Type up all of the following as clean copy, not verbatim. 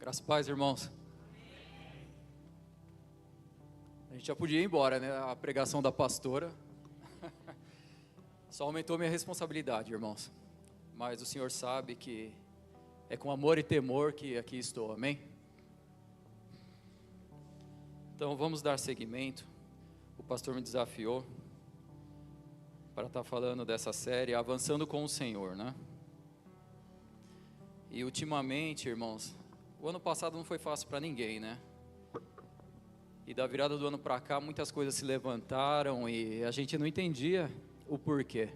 Graças a paz, irmãos. A gente já podia ir embora, né? A pregação da pastora só aumentou minha responsabilidade, irmãos. Mas o Senhor sabe que é com amor e temor que aqui estou, amém? Então vamos dar seguimento. O pastor me desafiou para estar falando dessa série, Avançando com o Senhor, né? E ultimamente, irmãos, o ano passado não foi fácil para ninguém, né? E da virada do ano para cá, muitas coisas se levantaram e a gente não entendia o porquê.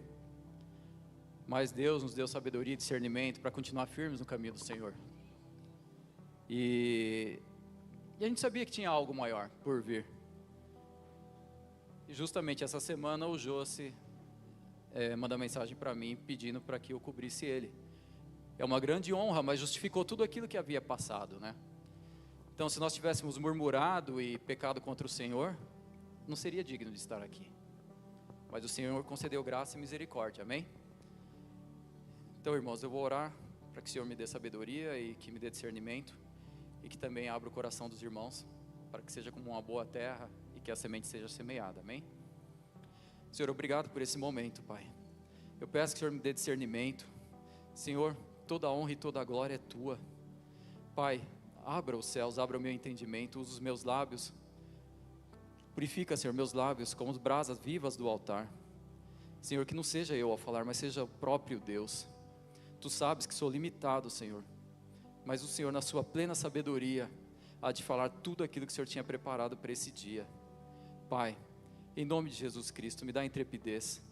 Mas Deus nos deu sabedoria e discernimento para continuar firmes no caminho do Senhor. E a gente sabia que tinha algo maior por vir. E justamente essa semana o Josi mandou mensagem para mim pedindo para que eu cobrisse ele. É uma grande honra, mas justificou tudo aquilo que havia passado, né? Então, se nós tivéssemos murmurado e pecado contra o Senhor, não seria digno de estar aqui. Mas o Senhor concedeu graça e misericórdia, amém? Então, irmãos, eu vou orar para que o Senhor me dê sabedoria e que me dê discernimento e que também abra o coração dos irmãos para que seja como uma boa terra e que a semente seja semeada, amém? Senhor, obrigado por esse momento, Pai. Eu peço que o Senhor me dê discernimento. Senhor, toda a honra e toda a glória é Tua. Pai, abra os céus, abra o meu entendimento, usa os meus lábios. Purifica, Senhor, meus lábios como as brasas vivas do altar. Senhor, que não seja eu a falar, mas seja o próprio Deus. Tu sabes que sou limitado, Senhor. Mas o Senhor, na sua plena sabedoria, há de falar tudo aquilo que o Senhor tinha preparado para esse dia. Pai, em nome de Jesus Cristo, me dá intrepidez.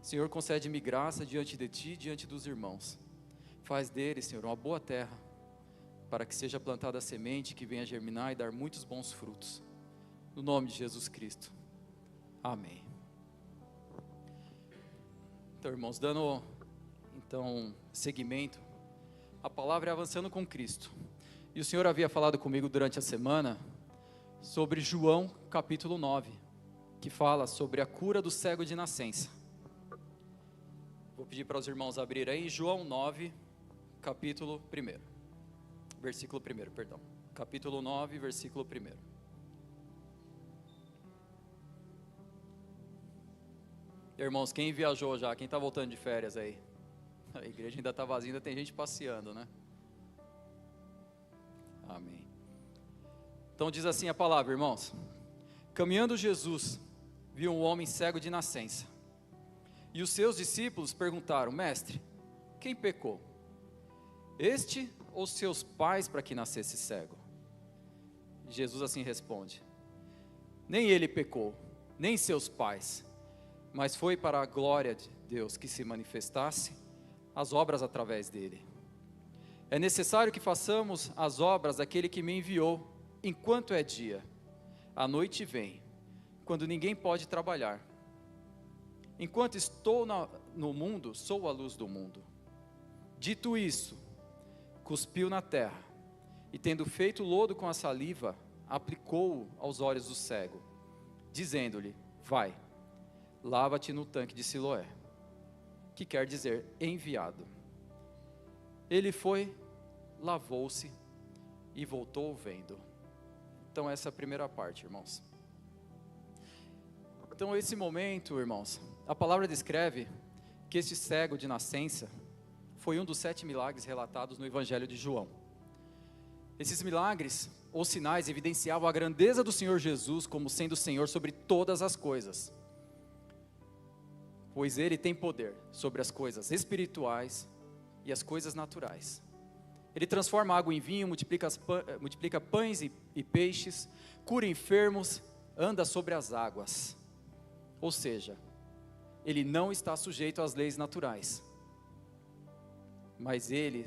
Senhor, concede-me graça diante de Ti e diante dos irmãos. Faz deles, Senhor, uma boa terra, para que seja plantada a semente que venha germinar e dar muitos bons frutos. No nome de Jesus Cristo. Amém. Então, irmãos, dando seguimento, a palavra é Avançando com Cristo. E o Senhor havia falado comigo durante a semana sobre João capítulo 9, que fala sobre a cura do cego de nascença. Vou pedir para os irmãos abrirem aí, João 9, capítulo 1. Versículo 1, perdão. Capítulo 9, versículo 1. Irmãos, quem viajou já? Quem está voltando de férias aí? A igreja ainda está vazia, ainda tem gente passeando, né? Amém. Então diz assim a palavra, irmãos. Caminhando Jesus, viu um homem cego de nascença. E os seus discípulos perguntaram: Mestre, quem pecou? Este ou seus pais para que nascesse cego? Jesus assim responde: nem ele pecou, nem seus pais, mas foi para a glória de Deus que se manifestasse as obras através dele. É necessário que façamos as obras daquele que me enviou, enquanto é dia. A noite vem, quando ninguém pode trabalhar. Enquanto estou no mundo, sou a luz do mundo. Dito isso, cuspiu na terra, e tendo feito lodo com a saliva, aplicou-o aos olhos do cego, dizendo-lhe: vai, lava-te no tanque de Siloé, que quer dizer enviado. Ele foi, lavou-se e voltou vendo. Então essa é a primeira parte, irmãos. Então esse momento, irmãos, a palavra descreve que este cego de nascença foi um dos 7 milagres relatados no Evangelho de João. Esses milagres ou sinais evidenciavam a grandeza do Senhor Jesus como sendo o Senhor sobre todas as coisas, pois Ele tem poder sobre as coisas espirituais e as coisas naturais. Ele transforma água em vinho, multiplica pães e peixes, cura enfermos, anda sobre as águas. Ou seja, Ele não está sujeito às leis naturais, mas Ele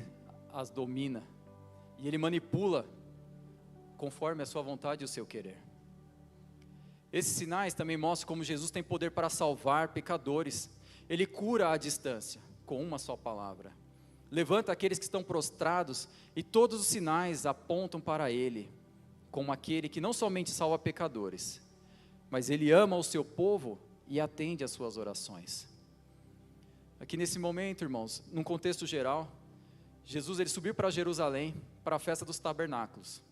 as domina, e Ele manipula conforme a sua vontade e o seu querer. Esses sinais também mostram como Jesus tem poder para salvar pecadores. Ele cura à distância, com uma só palavra. Levanta aqueles que estão prostrados, e todos os sinais apontam para Ele, como aquele que não somente salva pecadores, mas Ele ama o seu povo e atende às suas orações. Aqui nesse momento, irmãos, num contexto geral, Jesus ele subiu para Jerusalém para a festa dos tabernáculos,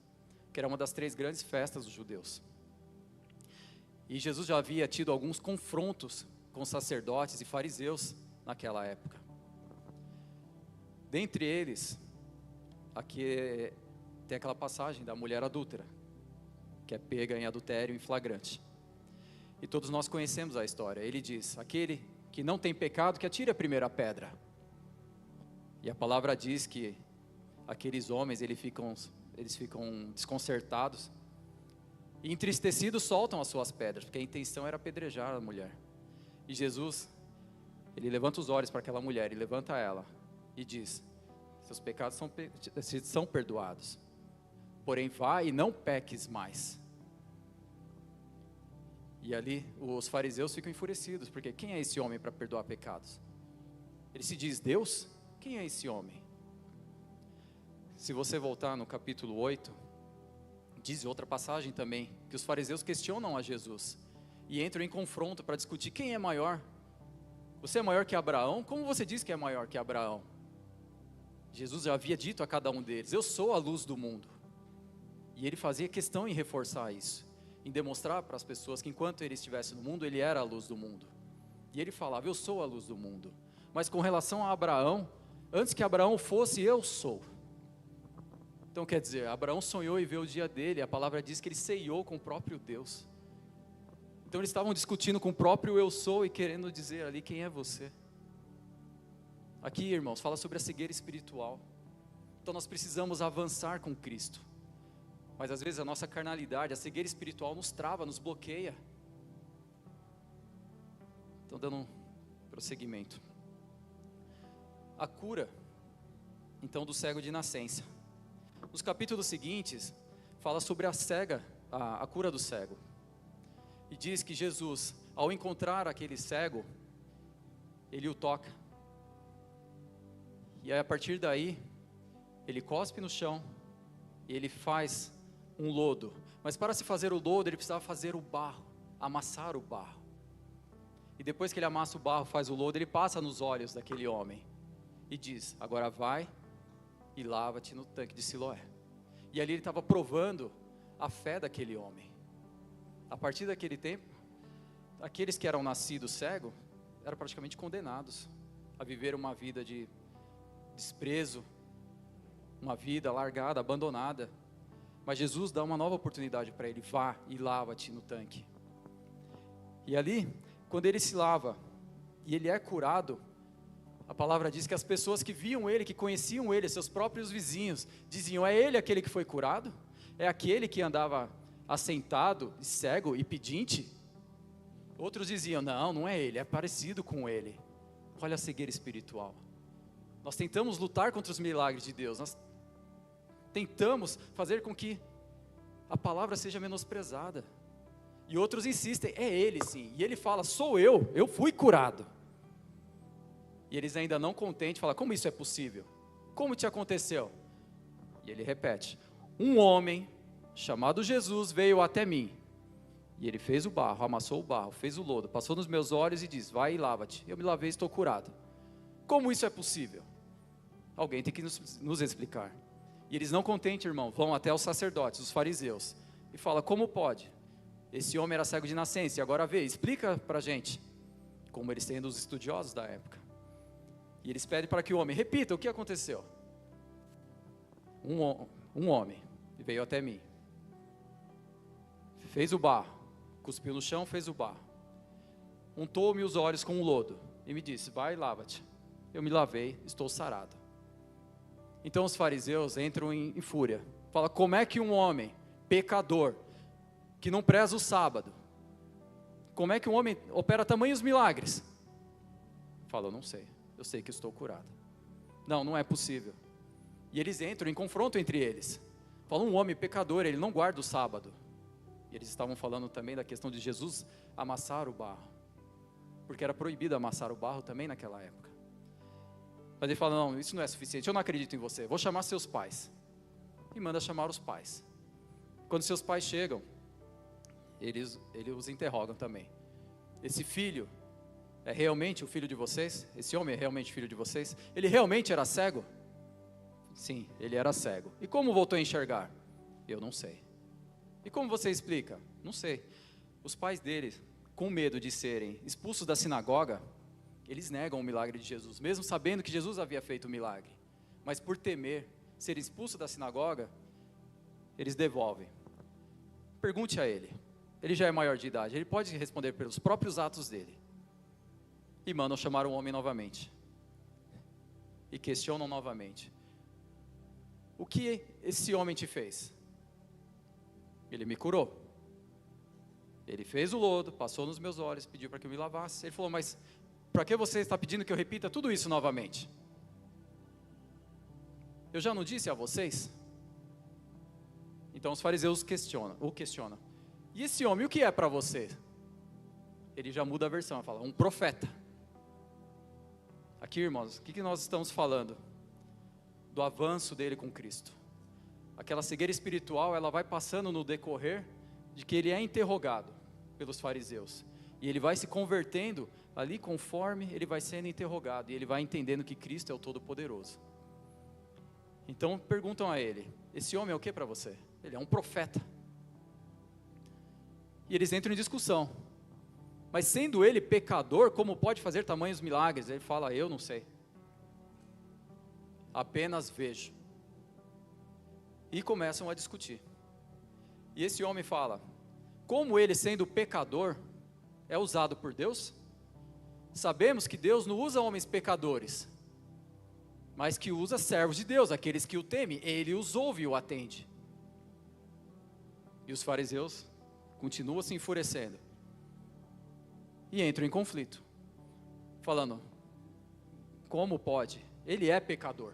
que era uma das 3 grandes festas dos judeus. E Jesus já havia tido alguns confrontos com sacerdotes e fariseus naquela época. Dentre eles, aqui tem aquela passagem da mulher adúltera, que é pega em adultério em flagrante. E todos nós conhecemos a história. Ele diz: aquele que não tem pecado, que atire a primeira pedra. E a palavra diz que aqueles homens, eles ficam desconcertados e entristecidos, soltam as suas pedras, porque a intenção era apedrejar a mulher. E Jesus, ele levanta os olhos para aquela mulher, e levanta ela e diz: seus pecados são perdoados, porém vai e não peques mais. E ali os fariseus ficam enfurecidos, porque quem é esse homem para perdoar pecados? Ele se diz Deus? Quem é esse homem? Se você voltar no capítulo 8, diz outra passagem também, que os fariseus questionam a Jesus, e entram em confronto para discutir quem é maior. Você é maior que Abraão? Como você diz que é maior que Abraão? Jesus já havia dito a cada um deles: eu sou a luz do mundo. E ele fazia questão em reforçar isso, em demonstrar para as pessoas que enquanto ele estivesse no mundo, ele era a luz do mundo. E ele falava: eu sou a luz do mundo. Mas com relação a Abraão, antes que Abraão fosse, eu sou. Então quer dizer, Abraão sonhou e viu o dia dele. A palavra diz que ele ceiou com o próprio Deus. Então eles estavam discutindo com o próprio eu sou e querendo dizer ali: quem é você? Aqui, irmãos, fala sobre a cegueira espiritual. Então nós precisamos avançar com Cristo. Mas às vezes a nossa carnalidade, a cegueira espiritual nos trava, nos bloqueia. Então dando um prosseguimento. A cura, então, do cego de nascença. Nos capítulos seguintes, fala sobre a cura do cego. E diz que Jesus, ao encontrar aquele cego, ele o toca. E aí, a partir daí, ele cospe no chão e ele faz um lodo. Mas para se fazer o lodo, ele precisava fazer o barro, amassar o barro. E depois que ele amassa o barro, faz o lodo, ele passa nos olhos daquele homem e diz: agora vai e lava-te no tanque de Siloé. E ali ele estava provando a fé daquele homem. A partir daquele tempo, aqueles que eram nascidos cegos eram praticamente condenados a viver uma vida de desprezo, uma vida largada, abandonada. Mas Jesus dá uma nova oportunidade para ele: vá e lava-te no tanque. E ali, quando ele se lava e ele é curado, a palavra diz que as pessoas que viam ele, que conheciam ele, seus próprios vizinhos, diziam: é ele aquele que foi curado? É aquele que andava assentado, cego e pedinte? Outros diziam: não, não é ele, é parecido com ele. Olha a cegueira espiritual. Nós tentamos lutar contra os milagres de Deus, nós tentamos fazer com que a palavra seja menosprezada. E outros insistem: é ele sim. E ele fala: sou eu fui curado. E eles ainda não contentes falam: como isso é possível? Como te aconteceu? E ele repete: um homem chamado Jesus veio até mim. E ele fez o barro, amassou o barro, fez o lodo, passou nos meus olhos e diz: vai e lava-te. Eu me lavei e estou curado. Como isso é possível? Alguém tem que nos explicar. E eles não contentes, irmão, vão até os sacerdotes, os fariseus, e falam: como pode? Esse homem era cego de nascença e agora vê, explica para a gente. Como eles sendo os estudiosos da época. E eles pedem para que o homem repita o que aconteceu. Um homem veio até mim, fez o barro, cuspiu no chão, fez o barro, untou-me os olhos com um lodo e me disse: vai e lava-te. Eu me lavei, estou sarado. Então os fariseus entram em fúria, falam: como é que um homem pecador, que não preza o sábado, como é que um homem opera tamanhos milagres? Fala: eu não sei, eu sei que estou curado. Não, não é possível. E eles entram em confronto entre eles, falam: um homem pecador, ele não guarda o sábado. E eles estavam falando também da questão de Jesus amassar o barro, porque era proibido amassar o barro também naquela época. Mas ele fala: não, isso não é suficiente, eu não acredito em você, vou chamar seus pais. E manda chamar os pais. Quando seus pais chegam, eles os interrogam também: esse filho é realmente o filho de vocês? Esse homem é realmente filho de vocês? Ele realmente era cego? Sim, ele era cego. E como voltou a enxergar? Eu não sei. E como você explica? Não sei. Os pais dele, com medo de serem expulsos da sinagoga, eles negam o milagre de Jesus, mesmo sabendo que Jesus havia feito o milagre. Mas por temer ser expulso da sinagoga, eles devolvem. Pergunte a ele. Ele já é maior de idade, ele pode responder pelos próprios atos dele. E mandam chamar o homem novamente. E questionam novamente. O que esse homem te fez? Ele me curou. Ele fez o lodo, passou nos meus olhos, pediu para que eu me lavasse. Ele falou, mas para que você está pedindo que eu repita tudo isso novamente? Eu já não disse a vocês? Então os fariseus o questionam. E esse homem, o que é para você? Ele já muda a versão, fala, um profeta. Aqui, irmãos, o que nós estamos falando? Do avanço dele com Cristo. Aquela cegueira espiritual, ela vai passando no decorrer de que ele é interrogado pelos fariseus. E ele vai se convertendo ali conforme ele vai sendo interrogado. E ele vai entendendo que Cristo é o Todo-Poderoso. Então perguntam a ele, esse homem é o que para você? Ele é um profeta. E eles entram em discussão. Mas sendo ele pecador, como pode fazer tamanhos milagres? Ele fala, eu não sei. Apenas vejo. E começam a discutir. E esse homem fala, como ele sendo pecador, é usado por Deus? Sabemos que Deus não usa homens pecadores, mas que usa servos de Deus, aqueles que o temem, ele os ouve e o atende. E os fariseus continuam se enfurecendo. E entram em conflito, falando, como pode? Ele é pecador.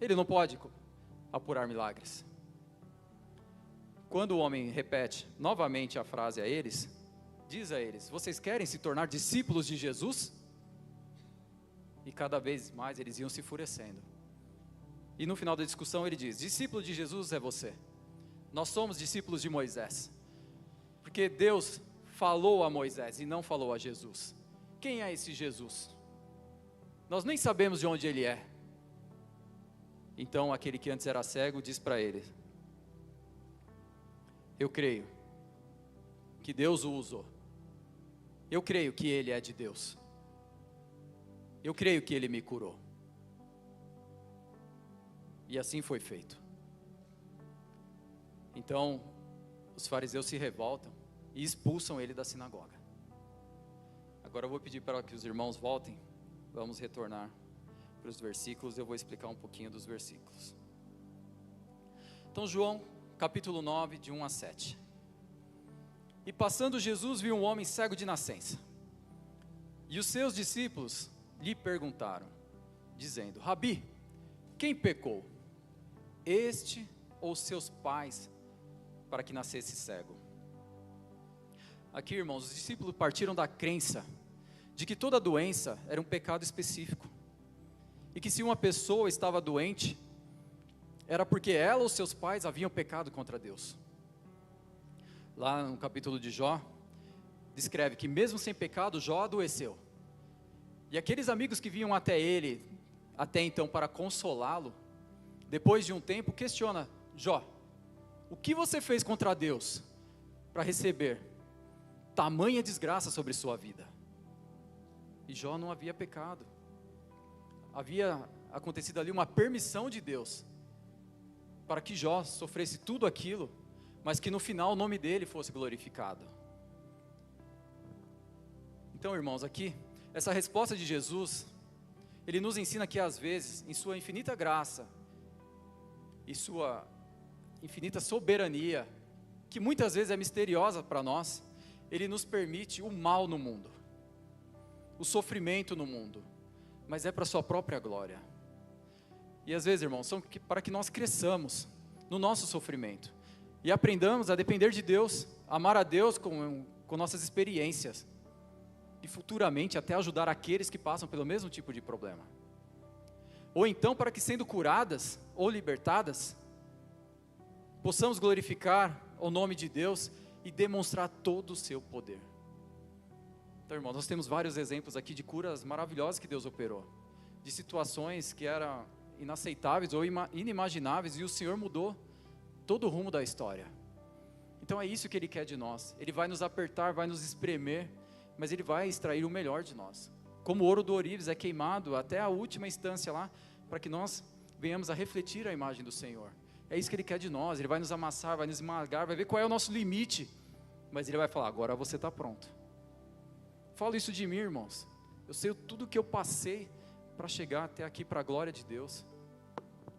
Ele não pode apurar milagres. Quando o homem repete novamente a frase a eles, diz a eles, vocês querem se tornar discípulos de Jesus? E cada vez mais eles iam se enfurecendo. E no final da discussão ele diz, discípulo de Jesus é você. Nós somos discípulos de Moisés. Porque Deus falou a Moisés e não falou a Jesus. Quem é esse Jesus? Nós nem sabemos de onde ele é. Então aquele que antes era cego diz para ele, eu creio que Deus o usou. Eu creio que ele é de Deus. Eu creio que ele me curou. E assim foi feito. Então os fariseus se revoltam e expulsam ele da sinagoga. Agora eu vou pedir para que os irmãos voltem. Vamos retornar para os versículos. Eu vou explicar um pouquinho dos versículos. Então João, capítulo 9, de 1 a 7. E passando Jesus viu um homem cego de nascença. E os seus discípulos lhe perguntaram, dizendo, Rabi, quem pecou? Este ou seus pais, para que nascesse cego? Aqui, irmãos, os discípulos partiram da crença de que toda doença era um pecado específico. E que se uma pessoa estava doente, era porque ela ou seus pais haviam pecado contra Deus. Lá no capítulo de Jó, descreve que mesmo sem pecado, Jó adoeceu. E aqueles amigos que vinham até ele, até então para consolá-lo, depois de um tempo, questiona, Jó, o que você fez contra Deus para receber tamanha desgraça sobre sua vida? E Jó não havia pecado. Havia acontecido ali uma permissão de Deus para que Jó sofresse tudo aquilo, mas que no final o nome dele fosse glorificado. Então, irmãos, aqui, essa resposta de Jesus, ele nos ensina que às vezes, em sua infinita graça e sua infinita soberania, que muitas vezes é misteriosa para nós, ele nos permite o mal no mundo, o sofrimento no mundo, mas é para a sua própria glória. E às vezes, irmãos, são para que nós cresçamos no nosso sofrimento e aprendamos a depender de Deus, amar a Deus com nossas experiências e futuramente até ajudar aqueles que passam pelo mesmo tipo de problema. Ou então para que, sendo curadas ou libertadas, possamos glorificar o nome de Deus e demonstrar todo o seu poder. Então, irmãos, nós temos vários exemplos aqui de curas maravilhosas que Deus operou. de situações que eram inaceitáveis ou inimagináveis, e o Senhor mudou todo o rumo da história. Então é isso que Ele quer de nós. Ele vai nos apertar, vai nos espremer, mas Ele vai extrair o melhor de nós. Como o ouro do ourives é queimado até a última instância lá, para que nós venhamos a refletir a imagem do Senhor. É isso que Ele quer de nós. Ele vai nos amassar, vai nos esmagar, vai ver qual é o nosso limite, mas Ele vai falar, agora você está pronto. Falo isso de mim, irmãos. Eu sei tudo que eu passei para chegar até aqui, para a glória de Deus.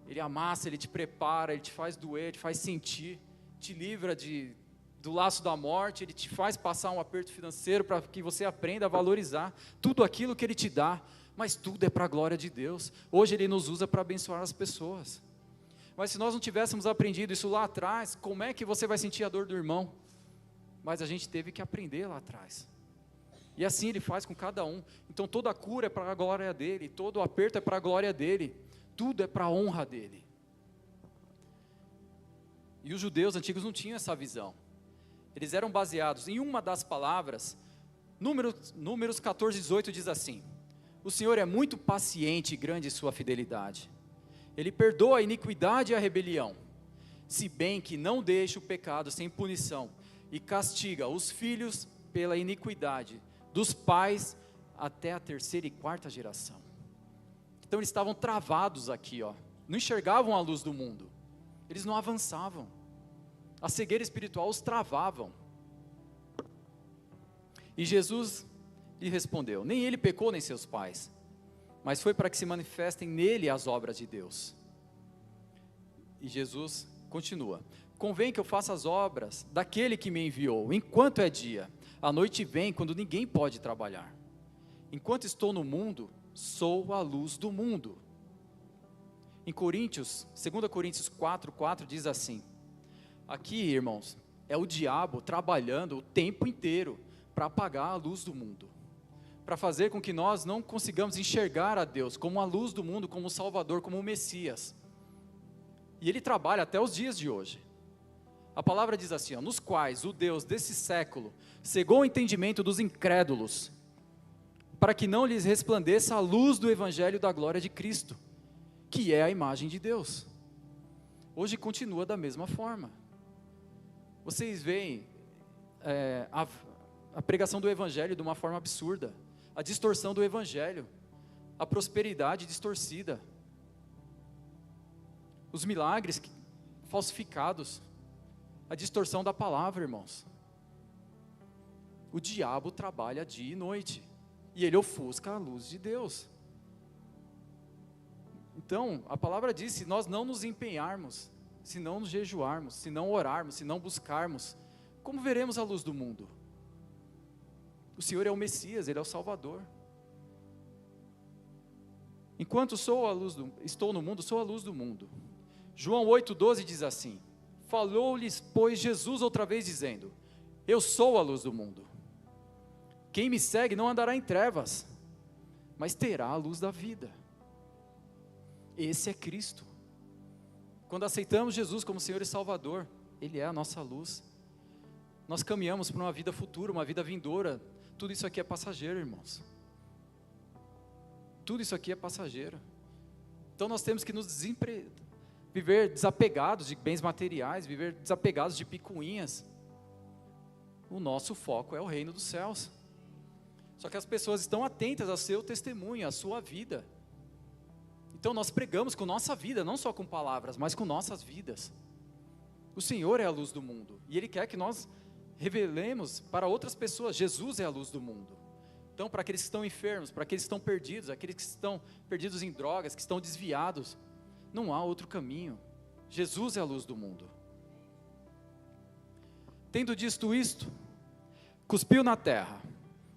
Ele amassa, Ele te prepara, Ele te faz doer, Ele te faz sentir, te livra do laço da morte, Ele te faz passar um aperto financeiro para que você aprenda a valorizar tudo aquilo que Ele te dá, mas tudo é para a glória de Deus. Hoje Ele nos usa para abençoar as pessoas. Mas se nós não tivéssemos aprendido isso lá atrás, como é que você vai sentir a dor do irmão? Mas a gente teve que aprender lá atrás. E assim Ele faz com cada um. Então toda a cura é para a glória dEle, todo o aperto é para a glória dEle, tudo é para a honra dEle. E os judeus antigos não tinham essa visão. Eles eram baseados em uma das palavras. Números 14, 18 diz assim: o Senhor é muito paciente e grande em sua fidelidade. Ele perdoa a iniquidade e a rebelião, se bem que não deixa o pecado sem punição, e castiga os filhos pela iniquidade dos pais até a 3ª e 4ª geração. Então eles estavam travados aqui, não enxergavam a luz do mundo, eles não avançavam, a cegueira espiritual os travavam. E Jesus lhe respondeu: nem ele pecou nem seus pais, mas foi para que se manifestem nele as obras de Deus. E Jesus continua: convém que eu faça as obras daquele que me enviou, enquanto é dia. A noite vem quando ninguém pode trabalhar. Enquanto estou no mundo, sou a luz do mundo. Em 2 Coríntios 4:4 diz assim: aqui, irmãos, é o diabo trabalhando o tempo inteiro para apagar a luz do mundo, para fazer com que nós não consigamos enxergar a Deus como a luz do mundo, como o Salvador, como o Messias. E ele trabalha até os dias de hoje. A palavra diz assim, nos quais o Deus desse século cegou o entendimento dos incrédulos, para que não lhes resplandeça a luz do evangelho da glória de Cristo, que é a imagem de Deus. Hoje continua da mesma forma. Vocês veem a pregação do evangelho de uma forma absurda, a distorção do evangelho, a prosperidade distorcida, os milagres falsificados, a distorção da palavra, irmãos. O diabo trabalha dia e noite, e ele ofusca a luz de Deus. Então, a palavra diz, se nós não nos empenharmos, se não nos jejuarmos, se não orarmos, se não buscarmos, como veremos a luz do mundo? O Senhor é o Messias, Ele é o Salvador. Enquanto estou no mundo, sou a luz do mundo. João 8,12 diz assim: falou-lhes, pois, Jesus outra vez dizendo: eu sou a luz do mundo. Quem me segue não andará em trevas, mas terá a luz da vida. Esse é Cristo. Quando aceitamos Jesus como Senhor e Salvador, Ele é a nossa luz. Nós caminhamos para uma vida futura, uma vida vindoura. Tudo isso aqui é passageiro, irmãos. Tudo isso aqui é passageiro. Então nós temos que viver desapegados de bens materiais, viver desapegados de picuinhas. O nosso foco é o reino dos céus. Só que as pessoas estão atentas ao seu testemunho, à sua vida. Então nós pregamos com nossa vida, não só com palavras, mas com nossas vidas. O Senhor é a luz do mundo, e Ele quer que nós revelemos para outras pessoas. Jesus é a luz do mundo. Então, para aqueles que estão enfermos, para aqueles que estão perdidos, aqueles que estão perdidos em drogas, que estão desviados, não há outro caminho. Jesus é a luz do mundo. Tendo dito isto, cuspiu na terra,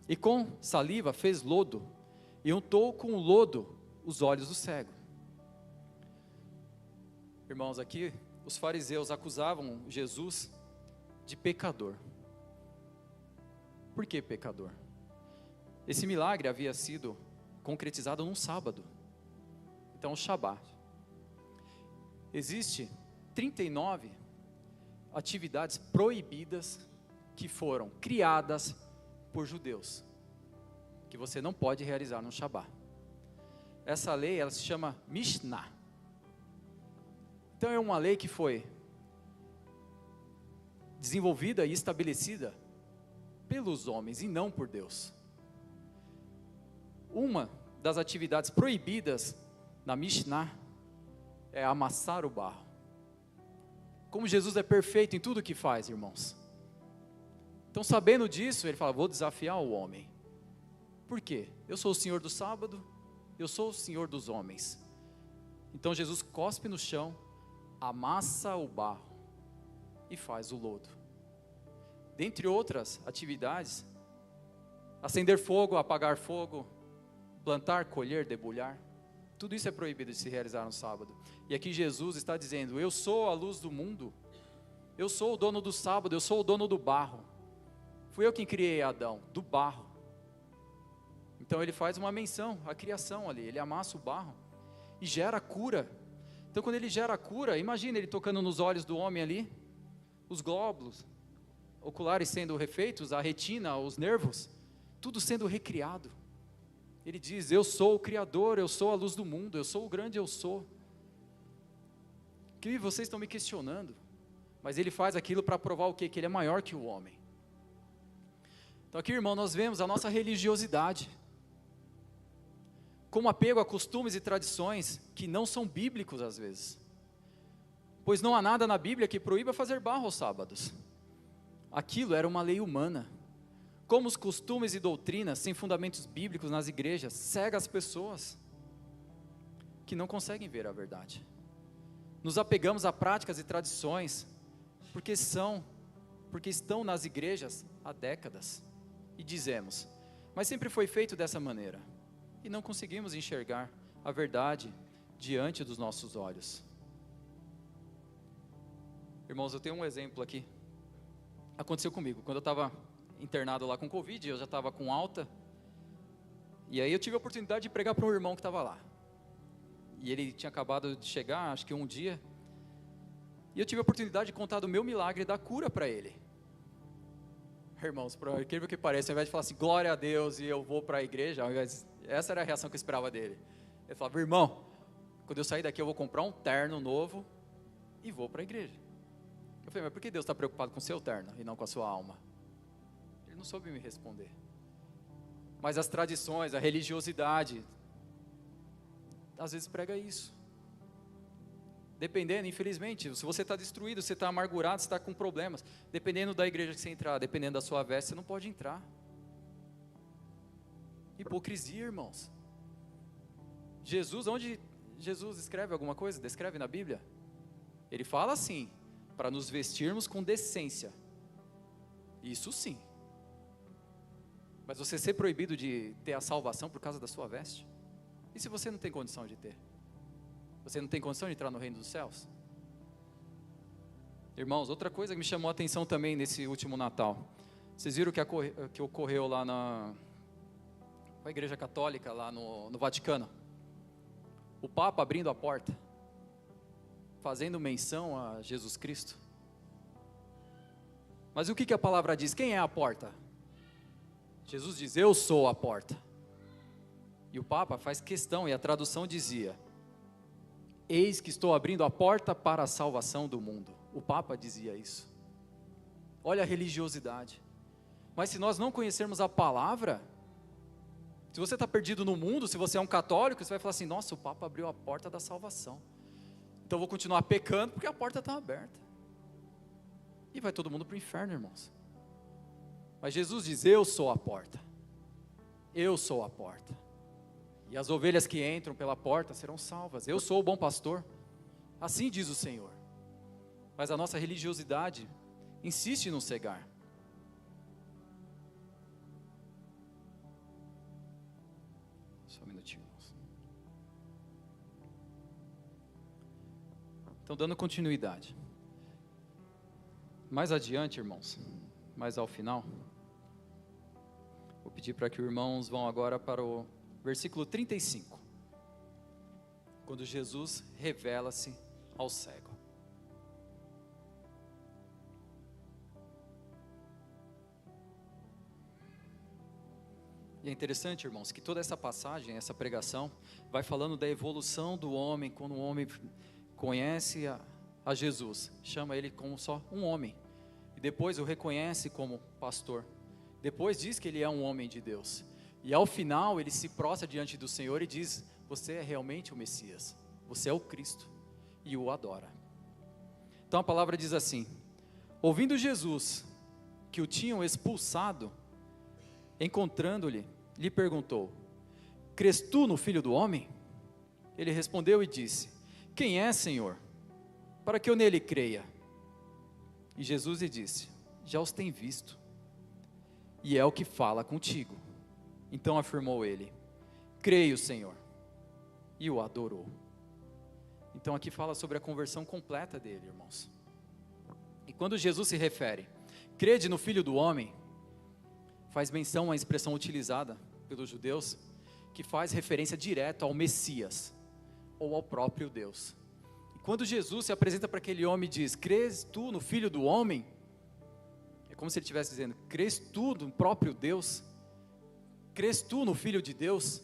e com saliva fez lodo, e untou com o lodo os olhos do cego. Irmãos, aqui os fariseus acusavam Jesus de pecador. Por que pecador? Esse milagre havia sido concretizado num sábado. Então, o Shabat. Existe 39 atividades proibidas que foram criadas por judeus, que você não pode realizar no Shabat. essa lei, ela se chama Mishnah. Então é uma lei que foi desenvolvida e estabelecida pelos homens e não por Deus. Uma das atividades proibidas na Mishnah é amassar o barro. Como Jesus é perfeito em tudo que faz, irmãos. Então, sabendo disso, ele fala, vou desafiar o homem. Por quê? Eu sou o Senhor do sábado, eu sou o Senhor dos homens. Então Jesus cospe no chão, amassa o barro e faz o lodo. Dentre outras atividades, acender fogo, apagar fogo, plantar, colher, debulhar, tudo isso é proibido de se realizar no sábado. E aqui Jesus está dizendo, eu sou a luz do mundo, eu sou o dono do sábado, eu sou o dono do barro. Fui eu quem criei Adão, do barro. Então ele faz uma menção à criação ali, ele amassa o barro e gera cura. Então quando ele gera cura, imagina ele tocando nos olhos do homem ali, os glóbulos oculares sendo refeitos, a retina, os nervos, tudo sendo recriado. Ele diz, eu sou o Criador, eu sou a luz do mundo, eu sou o grande eu sou. Que vocês estão me questionando, mas ele faz aquilo para provar o quê? Que ele é maior que o homem. Então aqui, irmão, nós vemos a nossa religiosidade, como apego a costumes e tradições que não são bíblicos às vezes, pois não há nada na Bíblia que proíba fazer barro aos sábados. Aquilo era uma lei humana. Como os costumes e doutrinas sem fundamentos bíblicos nas igrejas cegam as pessoas que não conseguem ver a verdade. Nos apegamos a práticas e tradições porque estão nas igrejas há décadas e dizemos, mas sempre foi feito dessa maneira e não conseguimos enxergar a verdade diante dos nossos olhos. Irmãos, eu tenho um exemplo aqui. Aconteceu comigo, quando eu estava internado lá com Covid, eu já estava com alta, e aí eu tive a oportunidade de pregar para um irmão que estava lá, e ele tinha acabado de chegar, acho que um dia, e eu tive a oportunidade de contar do meu milagre da cura para ele. Irmãos, por incrível que pareça, ao invés de falar assim, glória a Deus, e eu vou para a igreja, essa era a reação que eu esperava dele. Ele falava, irmão, quando eu sair daqui eu vou comprar um terno novo, e vou para a igreja. Eu falei, mas por que Deus está preocupado com o seu terno, e não com a sua alma? Ele não soube me responder. Mas as tradições, a religiosidade, às vezes prega isso. Dependendo, infelizmente, se você está destruído, você está amargurado, você está com problemas, dependendo da igreja que você entrar, dependendo da sua veste, você não pode entrar. Hipocrisia, irmãos. Jesus, onde Jesus escreve alguma coisa, descreve na Bíblia? Ele fala assim, para nos vestirmos com decência. Isso sim. Mas você ser proibido de ter a salvação por causa da sua veste? E se você não tem condição de ter? Você não tem condição de entrar no reino dos céus? Irmãos, outra coisa que me chamou a atenção também nesse último Natal. Vocês viram que ocorreu lá na igreja católica, lá no Vaticano? O Papa abrindo a porta, fazendo menção a Jesus Cristo. Mas o que a palavra diz? Quem é a porta? Jesus diz, eu sou a porta. E o Papa faz questão, e a tradução dizia, eis que estou abrindo a porta para a salvação do mundo. O Papa dizia isso. Olha a religiosidade. Mas se nós não conhecermos a palavra, se você está perdido no mundo, se você é um católico, você vai falar assim, nossa, o Papa abriu a porta da salvação. Então eu vou continuar pecando porque a porta está aberta. E vai todo mundo para o inferno, irmãos. Mas Jesus diz, eu sou a porta. Eu sou a porta. E as ovelhas que entram pela porta serão salvas. Eu sou o bom pastor. Assim diz o Senhor. Mas a nossa religiosidade insiste em nos cegar. Só um minutinho, irmãos. Então, dando continuidade. Mais adiante, irmãos, mais ao final, vou pedir para que os irmãos vão agora para o versículo 35, quando Jesus revela-se ao cego. E é interessante, irmãos, que toda essa passagem, essa pregação, vai falando da evolução do homem, quando o homem conhece a Jesus, chama ele como só um homem, e depois o reconhece como pastor, depois diz que ele é um homem de Deus, e ao final ele se prostra diante do Senhor e diz: você é realmente o Messias, você é o Cristo, e o adora. Então a palavra diz assim: ouvindo Jesus que o tinham expulsado, encontrando-lhe, lhe perguntou: crês tu no Filho do Homem? Ele respondeu e disse: quem é, Senhor, para que eu nele creia? E Jesus lhe disse: já os tem visto, e é o que fala contigo. Então afirmou ele: creio, Senhor, e o adorou. Então aqui fala sobre a conversão completa dele, irmãos. E quando Jesus se refere: crede no Filho do Homem, faz menção à expressão utilizada pelos judeus, que faz referência direta ao Messias, ou ao próprio Deus. E quando Jesus se apresenta para aquele homem e diz: crês tu no Filho do Homem? É como se ele estivesse dizendo: crês tu no próprio Deus? Crês tu no Filho de Deus?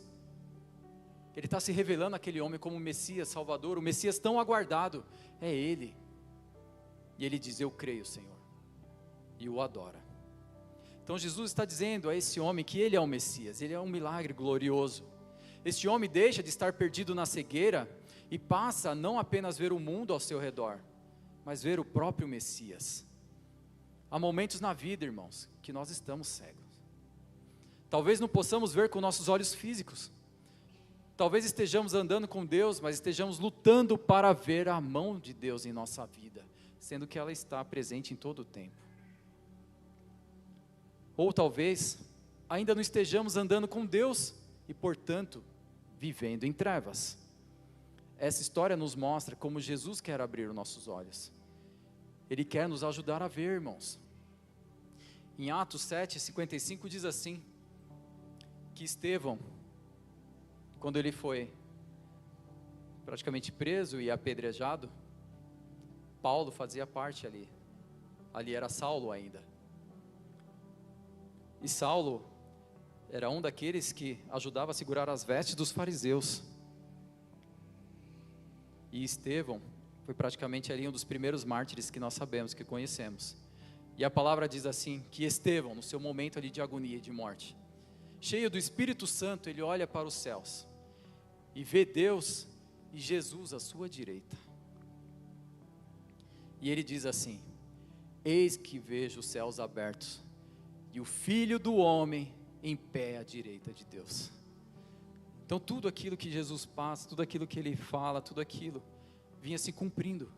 Ele está se revelando àquele homem como o Messias, Salvador, o Messias tão aguardado, é Ele. E ele diz: eu creio, Senhor, e o adora. Então Jesus está dizendo a esse homem que ele é o Messias, ele é um milagre glorioso. Este homem deixa de estar perdido na cegueira e passa a não apenas ver o mundo ao seu redor, mas ver o próprio Messias. Há momentos na vida, irmãos, que nós estamos cegos. Talvez não possamos ver com nossos olhos físicos. Talvez estejamos andando com Deus, mas estejamos lutando para ver a mão de Deus em nossa vida, sendo que ela está presente em todo o tempo. Ou talvez ainda não estejamos andando com Deus e, portanto, vivendo em trevas. Essa história nos mostra como Jesus quer abrir os nossos olhos. Ele quer nos ajudar a ver, irmãos. Em Atos 7:55 diz assim, que Estevão, quando ele foi praticamente preso e apedrejado, Paulo fazia parte ali era Saulo ainda. E Saulo era um daqueles que ajudava a segurar as vestes dos fariseus. E Estevão foi praticamente ali um dos primeiros mártires que nós sabemos, que conhecemos. E a palavra diz assim, que Estevão, no seu momento ali de agonia e de morte, cheio do Espírito Santo, ele olha para os céus e vê Deus e Jesus à sua direita. E ele diz assim: eis que vejo os céus abertos e o Filho do Homem em pé à direita de Deus. Então tudo aquilo que Jesus passa, tudo aquilo que Ele fala, tudo aquilo vinha se cumprindo.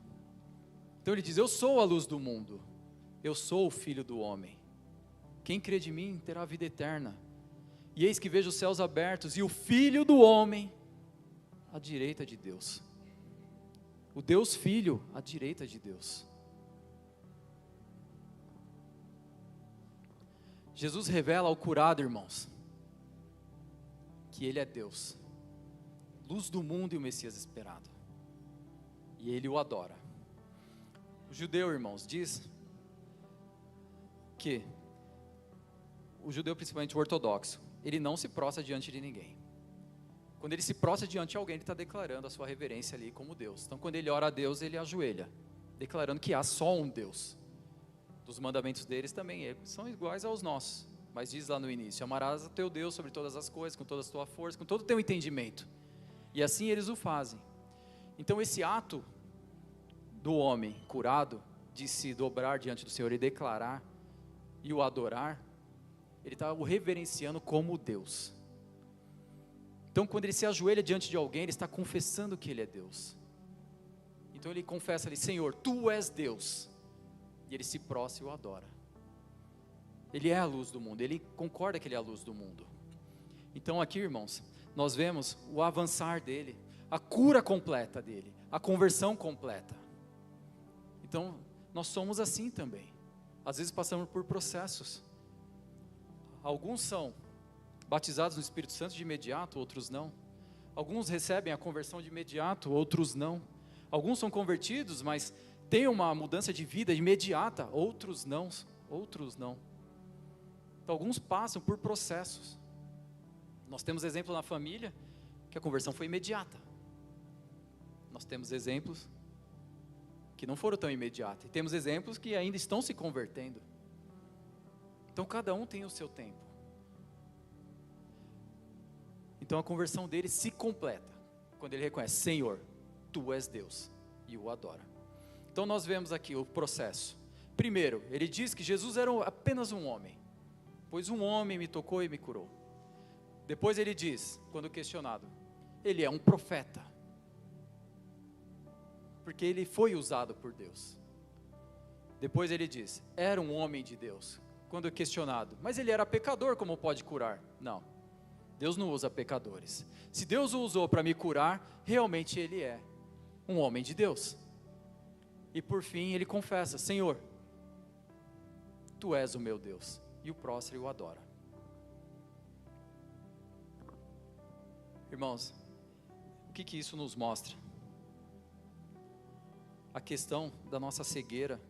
Então Ele diz: eu sou a luz do mundo, eu sou o Filho do Homem, quem crê de mim terá vida eterna. E eis que vejo os céus abertos e o Filho do Homem à direita de Deus. O Deus Filho à direita de Deus. Jesus revela ao curado, irmãos, que Ele é Deus, luz do mundo e o Messias esperado, e Ele o adora. O judeu, irmãos, diz que o judeu, principalmente o ortodoxo, ele não se prostra diante de ninguém. Quando ele se prostra diante de alguém, ele está declarando a sua reverência ali como Deus. Então quando ele ora a Deus, ele ajoelha, declarando que há só um Deus. Dos mandamentos deles também são iguais aos nossos, mas diz lá no início: amarás o teu Deus sobre todas as coisas, com toda a tua força, com todo o teu entendimento. E assim eles o fazem. Então esse ato do homem curado, de se dobrar diante do Senhor e declarar e o adorar, ele está o reverenciando como Deus. Então quando ele se ajoelha diante de alguém, ele está confessando que Ele é Deus. Então ele confessa ali: Senhor, Tu és Deus. E ele se prostra e o adora. Ele é a luz do mundo, ele concorda que Ele é a luz do mundo. Então aqui, irmãos, nós vemos o avançar dele, a cura completa dele, a conversão completa. Então nós somos assim também. Às vezes passamos por processos. Alguns são batizados no Espírito Santo de imediato, outros não. Alguns recebem a conversão de imediato, outros não. Alguns são convertidos, mas tem uma mudança de vida imediata, outros não. Então, alguns passam por processos. Nós temos exemplo na família que a conversão foi imediata. Nós temos exemplos que não foram tão imediatos. E temos exemplos que ainda estão se convertendo. Então cada um tem o seu tempo. Então a conversão dele se completa quando ele reconhece: Senhor, Tu és Deus, e o adora. Então nós vemos aqui o processo. Primeiro, ele diz que Jesus era apenas um homem, pois um homem me tocou e me curou. Depois ele diz, quando questionado, ele é um profeta, porque ele foi usado por Deus. Depois ele diz, era um homem de Deus. Quando questionado, mas ele era pecador, como pode curar? Não, Deus não usa pecadores. Se Deus o usou para me curar, realmente ele é um homem de Deus. E por fim ele confessa: Senhor, Tu és o meu Deus. E o próximo o adora. Irmãos, o que isso nos mostra? A questão da nossa cegueira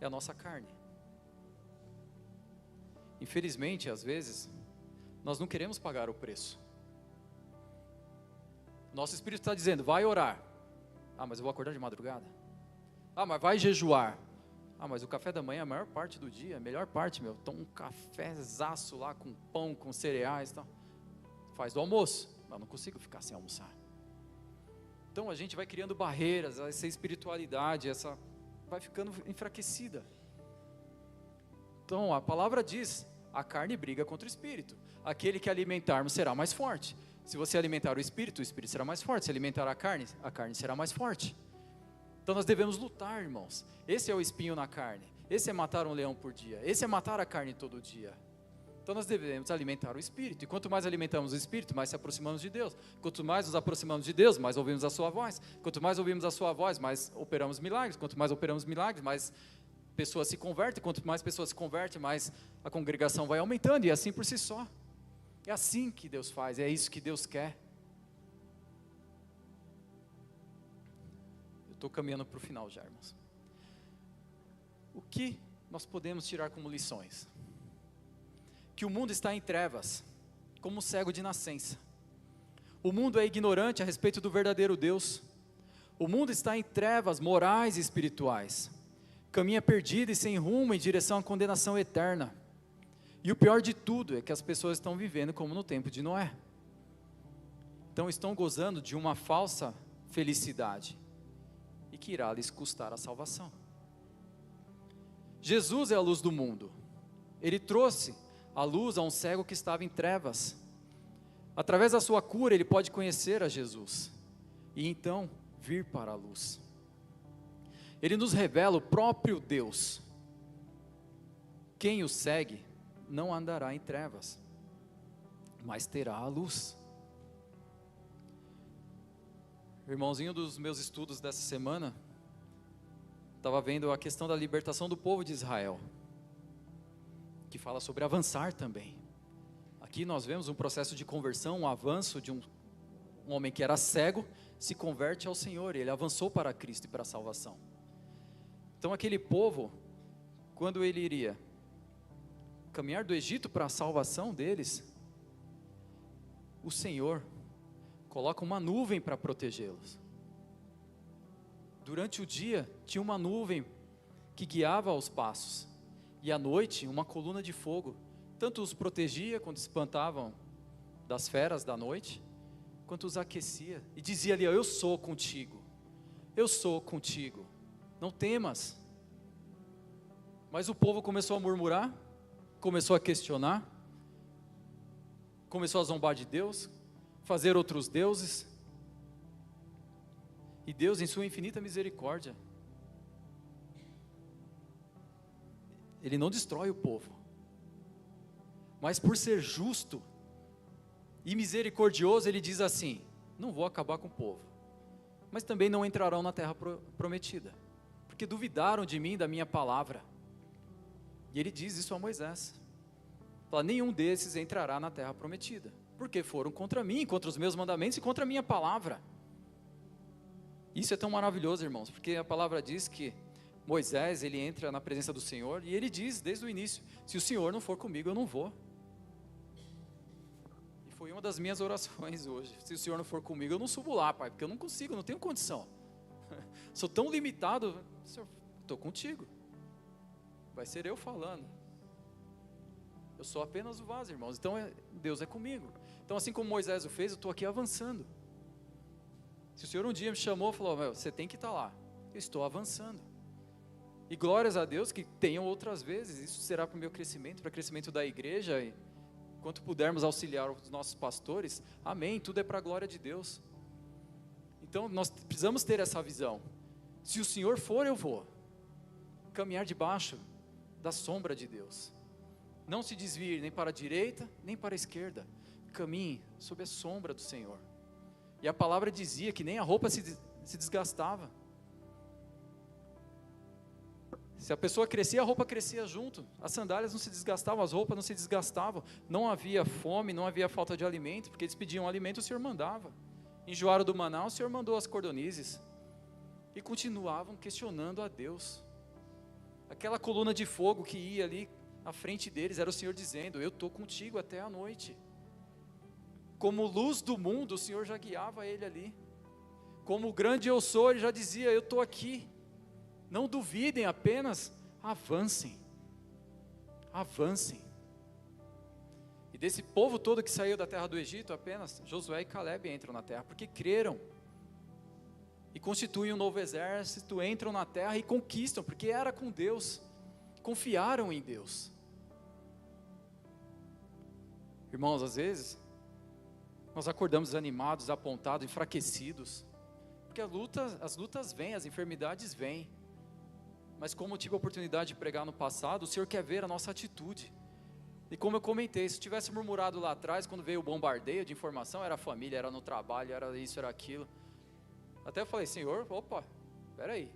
é a nossa carne. Infelizmente, às vezes, nós não queremos pagar o preço. Nosso espírito está dizendo: vai orar. Ah, mas eu vou acordar de madrugada. Ah, mas vai jejuar. Ah, mas o café da manhã é a maior parte do dia, a melhor parte, meu. Toma um cafezaço lá com pão, com cereais e tal. Faz do almoço. Eu não consigo ficar sem almoçar. Então a gente vai criando barreiras, essa espiritualidade, vai ficando enfraquecida. Então a palavra diz: a carne briga contra o espírito. Aquele que alimentarmos será mais forte. Se você alimentar o espírito será mais forte. Se alimentar a carne será mais forte. Então nós devemos lutar, irmãos. Esse é o espinho na carne. Esse é matar um leão por dia. Esse é matar a carne todo dia. Então nós devemos alimentar o espírito. E quanto mais alimentamos o espírito, mais se aproximamos de Deus. Quanto mais nos aproximamos de Deus, mais ouvimos a sua voz. Quanto mais ouvimos a sua voz, mais operamos milagres. Quanto mais operamos milagres, mais pessoas se convertem. Quanto mais pessoas se convertem, mais a congregação vai aumentando. E assim por si só. É assim que Deus faz. É isso que Deus quer. Estou caminhando para o final já, irmãos. O que nós podemos tirar como lições? Que o mundo está em trevas, como um cego de nascença. O mundo é ignorante a respeito do verdadeiro Deus. O mundo está em trevas morais e espirituais. Caminha perdido e sem rumo em direção à condenação eterna. E o pior de tudo é que as pessoas estão vivendo como no tempo de Noé. Então estão gozando de uma falsa felicidade, e que irá lhes custar a salvação. Jesus é a luz do mundo. Ele trouxe a luz a um cego que estava em trevas. Através da sua cura, ele pode conhecer a Jesus e então vir para a luz. Ele nos revela o próprio Deus. Quem o segue não andará em trevas, mas terá a luz. Irmãozinho dos meus estudos dessa semana, estava vendo a questão da libertação do povo de Israel, que fala sobre avançar também. Aqui nós vemos um processo de conversão, um avanço de um homem que era cego, se converte ao Senhor, ele avançou para Cristo e para a salvação. Então aquele povo, quando ele iria caminhar do Egito para a salvação deles, o Senhor coloca uma nuvem para protegê-los. Durante o dia tinha uma nuvem que guiava os passos, e à noite uma coluna de fogo, tanto os protegia quando espantavam das feras da noite, quanto os aquecia, e dizia ali: eu sou contigo, não temas. Mas o povo começou a murmurar, começou a questionar, começou a zombar de Deus, fazer outros deuses, e Deus, em sua infinita misericórdia, Ele não destrói o povo, mas por ser justo e misericordioso, Ele diz assim: não vou acabar com o povo, mas também não entrarão na terra prometida, porque duvidaram de mim e da minha palavra. E Ele diz isso a Moisés, fala: nenhum desses entrará na terra prometida, porque foram contra mim, contra os meus mandamentos e contra a minha palavra. Isso é tão maravilhoso, irmãos, porque a palavra diz que Moisés, ele entra na presença do Senhor, e ele diz desde o início: se o Senhor não for comigo, eu não vou. E foi uma das minhas orações hoje. Se o Senhor não for comigo, eu não subo lá, Pai, porque eu não consigo, não tenho condição. Sou tão limitado. Senhor, estou contigo. Vai ser eu falando. Eu sou apenas o vaso, irmãos. Então Deus é comigo. Então assim como Moisés o fez, eu estou aqui avançando. Se o Senhor um dia me chamou e falou, você tem que estar lá. Eu estou avançando. E glórias a Deus que tenham outras vezes. Isso será para o meu crescimento, para o crescimento da igreja. E enquanto pudermos auxiliar os nossos pastores, amém, tudo é para a glória de Deus. Então nós precisamos ter essa visão. Se o Senhor for, eu vou. Caminhar debaixo da sombra de Deus. Não se desvie nem para a direita, nem para a esquerda. Caminhe sob a sombra do Senhor. E a palavra dizia que nem a roupa se desgastava. Se a pessoa crescia, a roupa crescia junto. As sandálias não se desgastavam, as roupas não se desgastavam. Não havia fome, não havia falta de alimento, porque eles pediam alimento, o Senhor mandava. Enjoaram do maná, o Senhor mandou as cordonizes. E continuavam questionando a Deus. Aquela coluna de fogo que ia ali à frente deles, era o Senhor dizendo, eu estou contigo até a noite. Como luz do mundo, o Senhor já guiava ele ali. Como grande eu sou, ele já dizia, eu estou aqui. Não duvidem, apenas avancem. Avancem. E desse povo todo que saiu da terra do Egito, apenas Josué e Caleb entram na terra, porque creram. E constituem um novo exército, entram na terra e conquistam, porque era com Deus. Confiaram em Deus. Irmãos, às vezes, nós acordamos desanimados, apontados, enfraquecidos, porque as lutas vêm, as enfermidades vêm, mas como eu tive a oportunidade de pregar no passado, o Senhor quer ver a nossa atitude, e como eu comentei, se eu tivesse murmurado lá atrás, quando veio o bombardeio de informação, era a família, era no trabalho, era isso, era aquilo, até eu falei, Senhor, opa, peraí,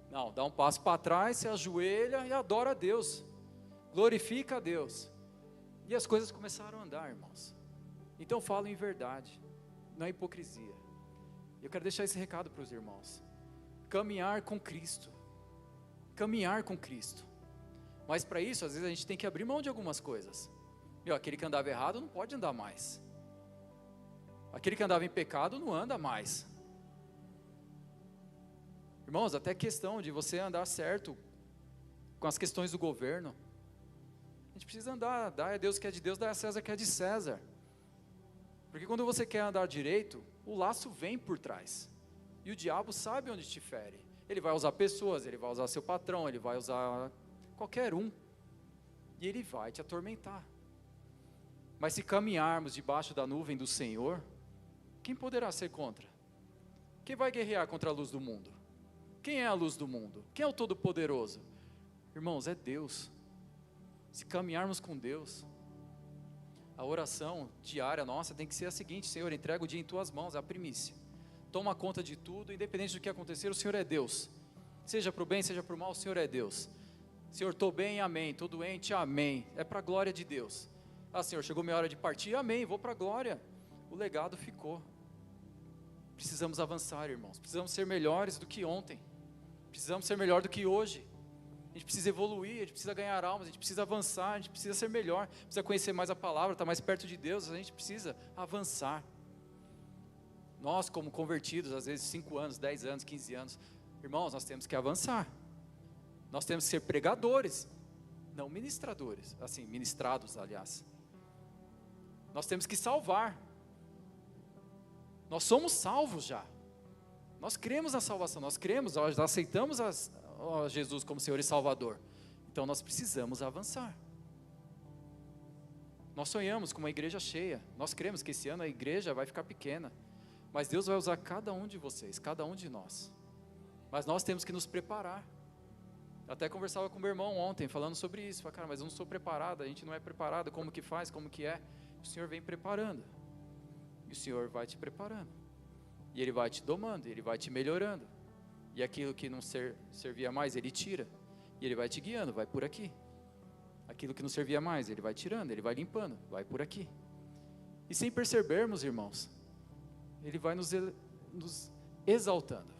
não, dá um passo para trás, se ajoelha e adora a Deus, glorifica a Deus, e as coisas começaram a andar, irmãos. Então falo em verdade, não é hipocrisia. Eu quero deixar esse recado para os irmãos. Caminhar com Cristo. Caminhar com Cristo. Mas para isso, às vezes a gente tem que abrir mão de algumas coisas. Aquele que andava errado não pode andar mais. Aquele que andava em pecado não anda mais. Irmãos, até questão de você andar certo com as questões do governo. A gente precisa andar, dá a Deus que é de Deus, dá a César que é de César. Porque quando você quer andar direito, o laço vem por trás. E o diabo sabe onde te fere. Ele vai usar pessoas, ele vai usar seu patrão, ele vai usar qualquer um. E ele vai te atormentar. Mas se caminharmos debaixo da nuvem do Senhor, quem poderá ser contra? Quem vai guerrear contra a luz do mundo? Quem é a luz do mundo? Quem é o Todo-Poderoso? Irmãos, é Deus. Se caminharmos com Deus, a oração diária nossa tem que ser a seguinte: Senhor, entrega o dia em tuas mãos, é a primícia. Toma conta de tudo, independente do que acontecer, o Senhor é Deus. Seja para o bem, seja para o mal, o Senhor é Deus. Senhor, estou bem, amém. Estou doente, amém. É para a glória de Deus. Ah, Senhor, chegou minha hora de partir, amém, vou para a glória. O legado ficou. Precisamos avançar, irmãos. Precisamos ser melhores do que ontem. Precisamos ser melhor do que hoje. A gente precisa evoluir, a gente precisa ganhar almas, a gente precisa avançar, a gente precisa ser melhor, precisa conhecer mais a palavra, estar mais perto de Deus, a gente precisa avançar. Nós como convertidos, às vezes 5 anos, 10 anos, 15 anos, irmãos, nós temos que avançar. Nós temos que ser pregadores, não ministradores, assim, ministrados, aliás. Nós temos que salvar. Nós somos salvos já. Nós cremos na salvação, nós cremos, nós aceitamos Jesus como Senhor e Salvador. Então nós precisamos avançar. Nós sonhamos com uma igreja cheia. Nós cremos que esse ano a igreja vai ficar pequena. Mas Deus vai usar cada um de vocês, cada um de nós. Mas nós temos que nos preparar. Eu até conversava com meu irmão ontem, falando sobre isso. Falei, cara, mas eu não sou preparado, a gente não é preparado, como que faz, como que é? O Senhor vem preparando. E o Senhor vai te preparando. E Ele vai te domando, Ele vai te melhorando. E aquilo que não servia mais, Ele tira. E Ele vai te guiando, vai por aqui. Aquilo que não servia mais, Ele vai tirando, Ele vai limpando, vai por aqui. E sem percebermos, irmãos, Ele vai nos exaltando.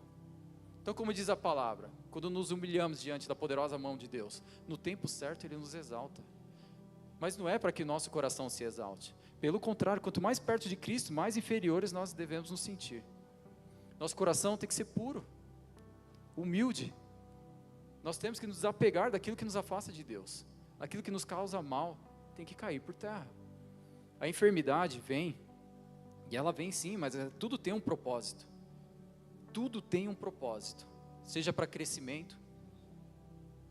Então, como diz a palavra, quando nos humilhamos diante da poderosa mão de Deus, no tempo certo Ele nos exalta. Mas não é para que nosso coração se exalte, Pelo contrário, quanto mais perto de Cristo, mais inferiores nós devemos nos sentir. Nosso coração tem que ser puro, humilde. Nós temos que nos desapegar daquilo que nos afasta de Deus. Aquilo que nos causa mal tem que cair por terra. A enfermidade vem, e ela vem sim, mas tudo tem um propósito. Tudo tem um propósito. Seja para crescimento,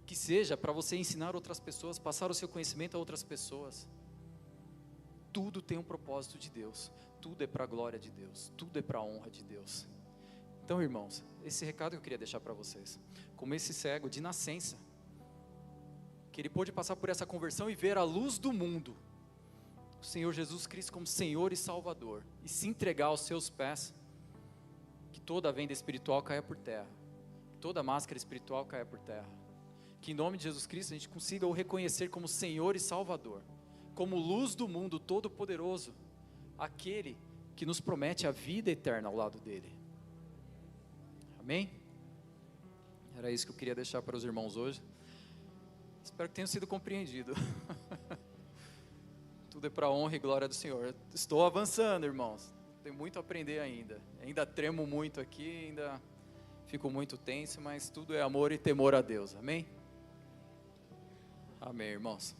que seja para você ensinar outras pessoas, passar o seu conhecimento a outras pessoas. Tudo tem um propósito de Deus. Tudo é para a glória de Deus. Tudo é para a honra de Deus. Então, irmãos, esse recado que eu queria deixar para vocês. Como esse cego de nascença, que ele pôde passar por essa conversão e ver a luz do mundo, o Senhor Jesus Cristo como Senhor e Salvador, e se entregar aos seus pés, que toda a venda espiritual caia por terra, que toda máscara espiritual caia por terra, que em nome de Jesus Cristo a gente consiga o reconhecer como Senhor e Salvador, como luz do mundo todo-poderoso, aquele que nos promete a vida eterna ao lado dele. Amém? Era isso que eu queria deixar para os irmãos hoje. Espero que tenham sido compreendido. Tudo é para a honra e glória do Senhor. Estou avançando, irmãos. Tenho muito a aprender ainda. Ainda tremo muito aqui, ainda fico muito tenso, mas tudo é amor e temor a Deus. Amém? Amém, irmãos.